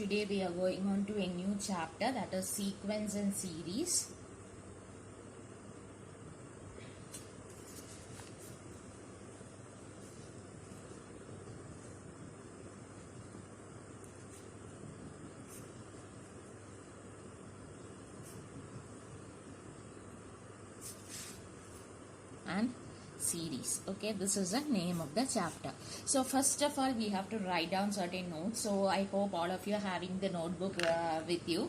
Today we are going on to a new chapter, that is sequence and series. And series. Okay, this is the name of the chapter. So first of all, we have to write down certain notes. So I hope all of you are having the notebook with you.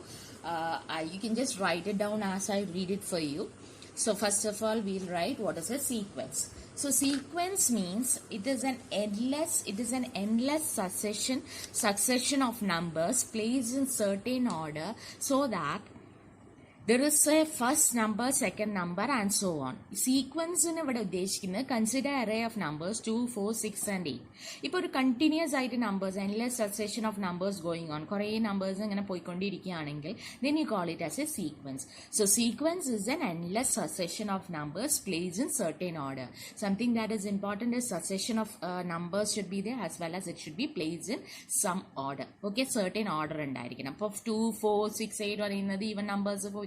You can just write it down as I read it for you. So first of all, we'll write what is a sequence. So sequence means it is an endless succession of numbers placed in certain order so that there is a first number, second number, and so on. Sequence in a consider array of numbers 2, 4, 6, and 8. If a continuous numbers, endless succession of numbers going on, numbers then you call it as a sequence. So sequence is an endless succession of numbers placed in certain order. Something that is important is succession of numbers should be there as well as it should be placed in some order. Okay, certain order and 2, 4, 6, 8 or even numbers of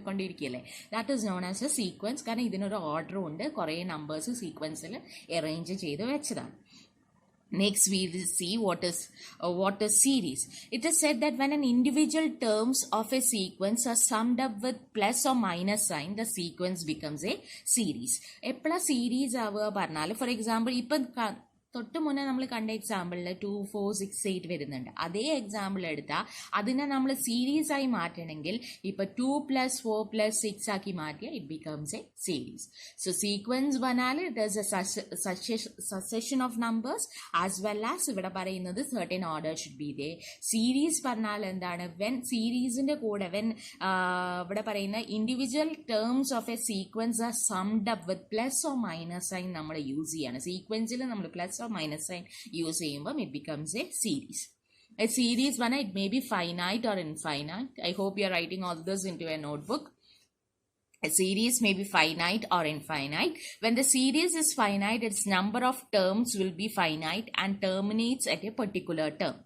that is known as a sequence. Because this order ഉണ്ട് numbers sequence arrange ചെയ്തു. Next we will see what is series. It is said that when an individual terms of a sequence are summed up with plus or minus sign, the sequence becomes a series. Eppala series for example, തൊട്ട് മുന്നേ നമ്മൾ കണ്ട എക്സാമ്പിളിൽ 2, 4, 6, 8 വരുന്നുണ്ട്. അതേ example എടുത്താൽ അതിനെ നമ്മൾ series ആയി മാറ്റണമെങ്കിൽ ഇപ്പൊ 2 + 4 + 6 ആക്കി മാറ്റിയാൽ it becomes a series. So sequence പറഞ്ഞാൽ it is a succession of numbers as well as ഇവിടെ പറയുന്നത് certain order should be there. Series പറഞ്ഞാൽ എന്താണ്? വെൻ സീരീസിന്റെ കൂടെ ഇവിടെ പറയുന്ന individual terms of a sequence are summed up with plus or minus sign നമ്മൾ യൂസ് ചെയ്യാണ്. സീക്വൻസിൽ നമ്മൾ plus or minus sign use ചെയ്യുമ്പോൾ it becomes a series. A series it may be finite or infinite. I hope you are writing all this into a notebook. A series may be finite or infinite. When the series is finite, its number of terms will be finite and terminates at a particular term.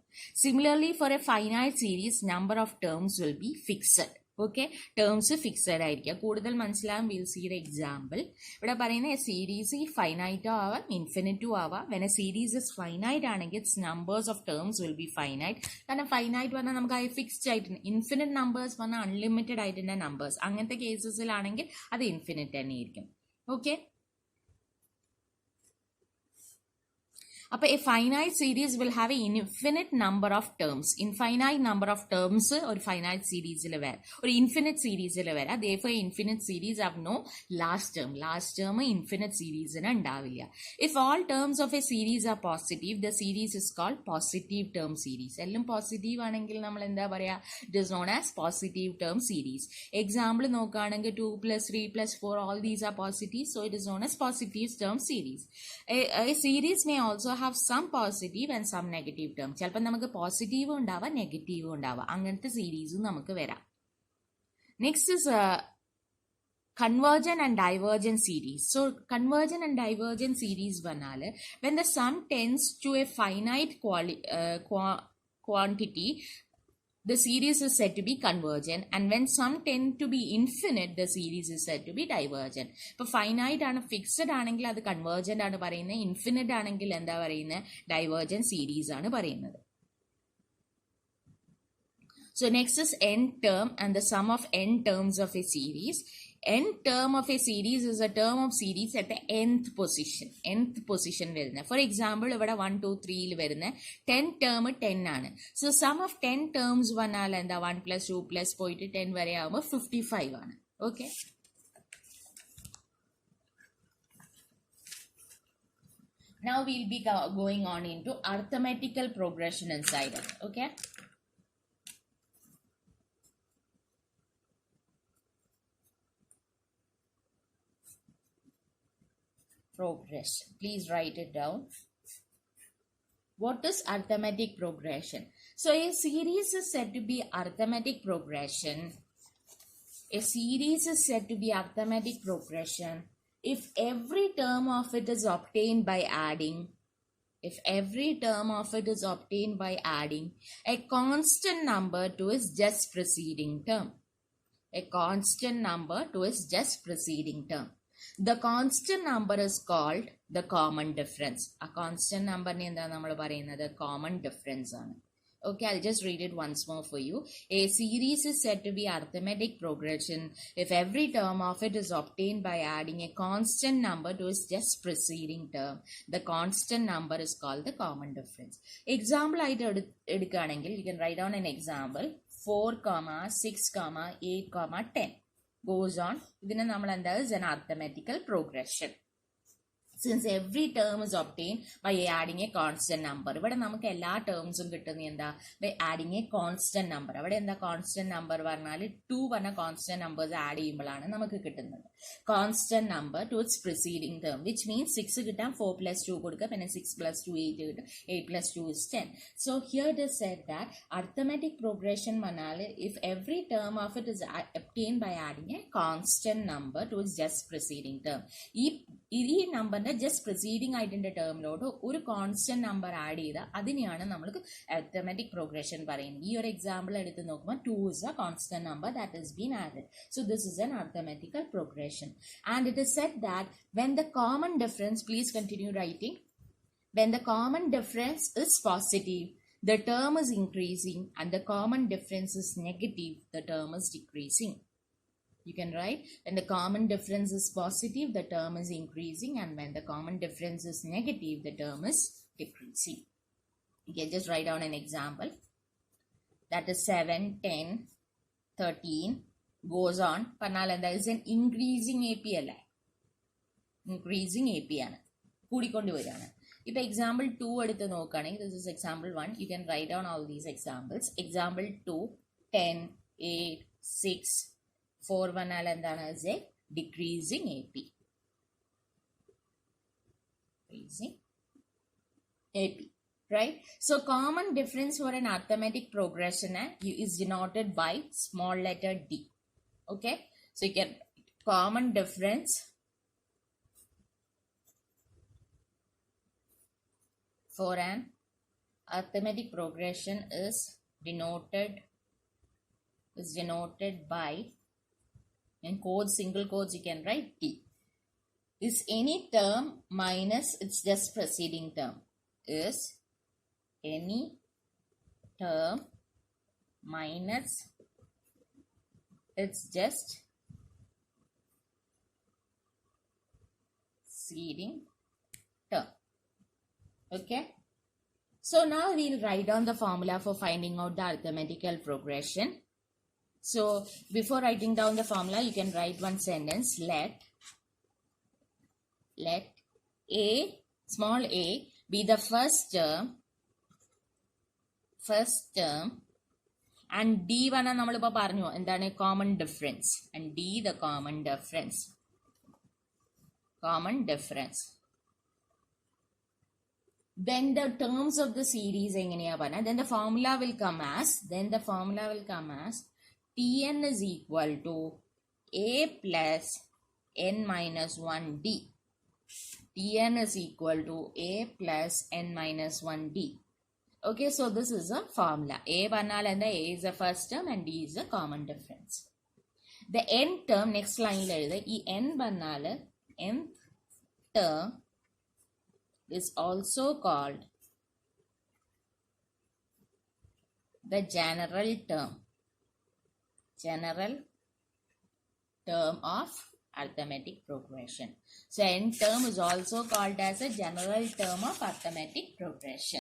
Similarly, for a finite series, number of terms will be fixed. Okay, terms fixed ആയിരിക്കുക. കൂടുതൽ മനസ്സിലാകാൻ we'll see the example. ഇവിടെ പറയുന്ന series ഫൈനൈറ്റോ ആവാം ഇൻഫിനിറ്റോ ആവാം. when a series is finite ആണെങ്കിൽ its numbers of terms will be finite. കാരണം finite പറഞ്ഞാൽ നമുക്ക് ഫിക്സ്ഡ് ആയിട്ടുണ്ട്. ഇൻഫിനിറ്റ് നമ്പേഴ്സ് പറഞ്ഞാൽ അൺലിമിറ്റഡ് ആയിട്ടുള്ള നമ്പേഴ്സ്. അങ്ങനത്തെ കേസസിലാണെങ്കിൽ അത് ഇൻഫിനിറ്റ് തന്നെ ആയിരിക്കും. ഓക്കെ, അപ്പോൾ a finite series will have an infinite number of terms. Infinite number of terms ഒരു finite സീരീസിൽ വരാം, ഒരു ഇൻഫിനിറ്റ് സീരീസിൽ വരാം. therefore infinite series have no last term. last term infinite സീരീസിന് ഉണ്ടാവില്ല. if all terms of a series are positive, the series is called positive term series. എല്ലാം positive ആണെങ്കിൽ നമ്മൾ എന്താ പറയാ? it is known as positive term series. Example നോക്കുകയാണെങ്കിൽ 2 + 3 + 4 all these are positive, so it is known as positive term series. a series may also have some positive and some negative terms. ചിലപ്പോൾ നമുക്ക് positive ഉണ്ടാവാം, negative ഉണ്ടാവാം. അങ്ങനത്തെ സീരീസും നമുക്ക് വരാം. Next is convergent and divergent series. So convergent and divergent series banal when the sum tends to a finite quantity, the series is said to be convergent, and when some tend to be infinite, the series is said to be divergent. If finite and fixed ആണെങ്കിൽ അത് convergent ആണ് പറയുന്നത്, infinite ആണെങ്കിൽ എന്താ പറയുന്നത്? divergent series ആണ് പറയുന്നത്. So next is n term and the sum of n terms of a series. n term of a series is a term of series at the nth position വരുന്നത്. For example ഇവിടെ 1, 2, 3 വരുന്ന 10 term 10 ആണ്. So some of 10 terms വന്നാൽ എന്താ? 1 + 2 + പോയിട്ട് 10 വരെ ആകുമ്പോൾ 55 ആണ്. Okay, now we'll be going on into arithmetical progression inside it. Okay, progression. Please write it down. What is arithmetic progression? So a series is said to be arithmetic progression. A series is said to be arithmetic progression if every term of it is obtained by adding if every term of it is obtained by adding a constant number to its just preceding term. A constant number to its just preceding term. The constant number is called the common difference. A constant number ne endha nammal parayunnathu common difference aanu. Okay, I'll just read it once more for you. A series is said to be arithmetic progression if every term of it is obtained by adding a constant number to its just preceding term. The constant number is called the common difference. Example ആയിട്ട് എടുക്കുകയാണെങ്കിൽ you can write down an example. 4, 6, 8, 10 goes on. ഇതിനെ നമ്മൾ എന്താ is an arithmetical progression. Since every term is obtained by adding a constant number. ഇവിടെ നമുക്ക് എല്ലാ ടേംസും കിട്ടുന്നത് എന്താ by adding a constant number. അവിടെ എന്താ constant number പറഞ്ഞാൽ 2 പറഞ്ഞ constant numbers ആഡ് ചെയ്യുമ്പോഴാണ് നമുക്ക് കിട്ടുന്നത്. Constant number to its preceding term, which means 6 കിട്ടാൻ 4 plus 2 കൊടുക്കുക, പിന്നെ 6 plus 2 8 കിട്ടും, 8 plus 2 is 10. So here it is said that arithmetic progression പറഞ്ഞാൽ if every term of it is obtained by adding a constant number to its just preceding term. ഈ നമ്പറിന്റെ just preceding ആയിട്ടിന്റെ ടേമിലോട്ട് ഒരു constant number add ചെയ്ത അതിനെയാണ് നമ്മൾക്ക് arithmetic progression പറയുന്നത്. ഈ ഒരു എക്സാമ്പിൾ എടുത്ത് നോക്കുമ്പോൾ 2 is a constant number that has been added. So this is an arithmetical progression. And it is said that when the common difference, please continue writing, when the common difference is positive, the term is increasing, and the common difference is negative, the term is decreasing. You can write when the common difference is positive, the term is increasing, and when the common difference is negative, the term is decreasing. You can just write down an example. That is 7, 10, 13 goes on. Panal and that is an increasing AP. Increasing AP. Kudikondu varana. If example 2 eduthu nokkaണെങ്കിൽ, this is example 1. You can write down all these examples. Example 2, 10, 8, 6. 4 vanal endana is a decreasing AP. Decreasing AP, right? So common difference for an arithmetic progression is denoted by small letter d. Okay, so you can common difference for an arithmetic progression is denoted by, in quotes, single quotes, you can write T. Is any term minus its just preceding term. Is any term minus its just preceding term. Okay. So now we'll write down the formula for finding out the arithmetical progression. So before writing down the formula, you can write one sentence. Let a, small a, be the first term, and d vana nammalipo paranju endane common difference, and d the common difference. Then the terms of the series enganeya parna, then the formula will come as Tn is equal to a plus n minus 1d. Tn is equal to a plus n minus 1d. Okay, so this is a formula. A vanal and the a is the first term and d is the common difference. The n term, next line la e n vanal, nth term is also called the general term of arithmetic progression. So n term is also called as a general term of arithmetic progression.